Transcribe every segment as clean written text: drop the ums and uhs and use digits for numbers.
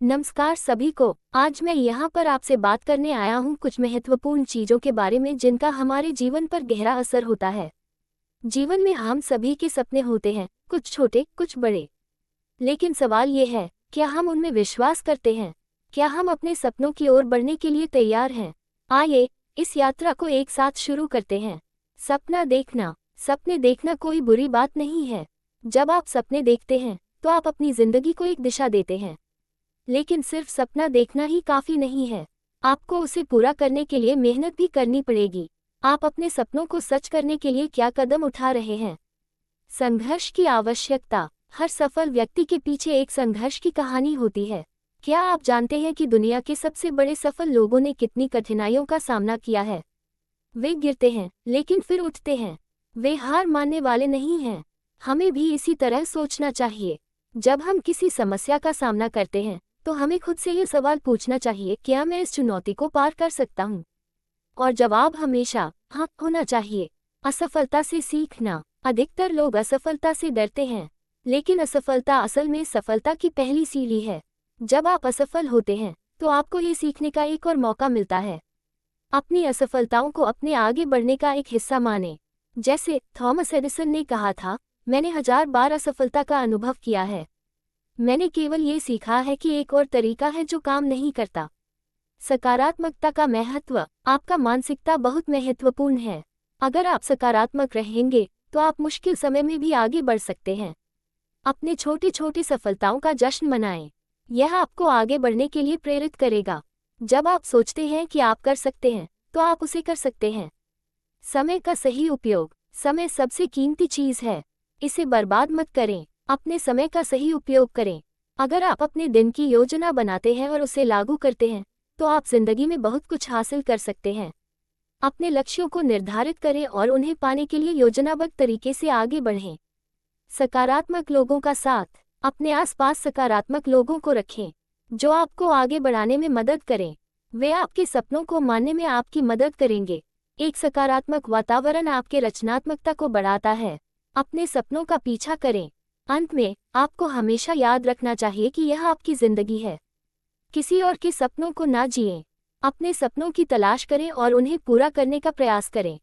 नमस्कार सभी को। आज मैं यहाँ पर आपसे बात करने आया हूँ कुछ महत्वपूर्ण चीज़ों के बारे में जिनका हमारे जीवन पर गहरा असर होता है। जीवन में हम सभी के सपने होते हैं, कुछ छोटे कुछ बड़े। लेकिन सवाल ये है, क्या हम उनमें विश्वास करते हैं? क्या हम अपने सपनों की ओर बढ़ने के लिए तैयार हैं? आइए इस यात्रा को एक साथ शुरू करते हैं। सपना देखना। सपने देखना कोई बुरी बात नहीं है। जब आप सपने देखते हैं तो आप अपनी जिंदगी को एक दिशा देते हैं। लेकिन सिर्फ सपना देखना ही काफी नहीं है, आपको उसे पूरा करने के लिए मेहनत भी करनी पड़ेगी। आप अपने सपनों को सच करने के लिए क्या कदम उठा रहे हैं? संघर्ष की आवश्यकता। हर सफल व्यक्ति के पीछे एक संघर्ष की कहानी होती है। क्या आप जानते हैं कि दुनिया के सबसे बड़े सफल लोगों ने कितनी कठिनाइयों का सामना किया है? वे गिरते हैं लेकिन फिर उठते हैं। वे हार मानने वाले नहीं हैं। हमें भी इसी तरह सोचना चाहिए। जब हम किसी समस्या का सामना करते हैं तो हमें खुद से ये सवाल पूछना चाहिए, क्या मैं इस चुनौती को पार कर सकता हूँ? और जवाब हमेशा हाँ होना चाहिए। असफलता से सीखना। अधिकतर लोग असफलता से डरते हैं, लेकिन असफलता असल में सफलता की पहली सीढ़ी है। जब आप असफल होते हैं तो आपको ये सीखने का एक और मौका मिलता है। अपनी असफलताओं को अपने आगे बढ़ने का एक हिस्सा मानें। जैसे थॉमस एडिसन ने कहा था, मैंने 1000 बार असफलता का अनुभव किया है, मैंने केवल ये सीखा है कि एक और तरीका है जो काम नहीं करता। सकारात्मकता का महत्व। आपका मानसिकता बहुत महत्वपूर्ण है। अगर आप सकारात्मक रहेंगे तो आप मुश्किल समय में भी आगे बढ़ सकते हैं। अपने छोटी छोटी सफलताओं का जश्न मनाएं। यह आपको आगे बढ़ने के लिए प्रेरित करेगा। जब आप सोचते हैं कि आप कर सकते हैं तो आप उसे कर सकते हैं। समय का सही उपयोग। समय सबसे कीमती चीज है, इसे बर्बाद मत करें। अपने समय का सही उपयोग करें। अगर आप अपने दिन की योजना बनाते हैं और उसे लागू करते हैं तो आप जिंदगी में बहुत कुछ हासिल कर सकते हैं। अपने लक्ष्यों को निर्धारित करें और उन्हें पाने के लिए योजनाबद्ध तरीके से आगे बढ़ें। सकारात्मक लोगों का साथ। अपने आसपास सकारात्मक लोगों को रखें जो आपको आगे बढ़ाने में मदद करें। वे आपके सपनों को मानने में आपकी मदद करेंगे। एक सकारात्मक वातावरण आपके रचनात्मकता को बढ़ाता है। अपने सपनों का पीछा करें। अंत में आपको हमेशा याद रखना चाहिए कि यह आपकी जिंदगी है। किसी और के सपनों को ना जिएं। अपने सपनों की तलाश करें और उन्हें पूरा करने का प्रयास करें।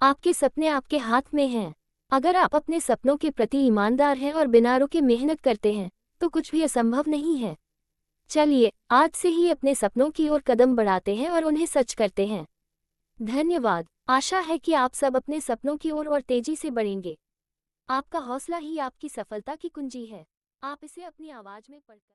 आपके सपने आपके हाथ में हैं। अगर आप अपने सपनों के प्रति ईमानदार हैं और बिना रुके मेहनत करते हैं तो कुछ भी असंभव नहीं है। चलिए आज से ही अपने सपनों की ओर कदम बढ़ाते हैं और उन्हें सच करते हैं। धन्यवाद। आशा है कि आप सब अपने सपनों की ओर और तेजी से बढ़ेंगे। आपका हौसला ही आपकी सफलता की कुंजी है। आप इसे अपनी आवाज में पढ़कर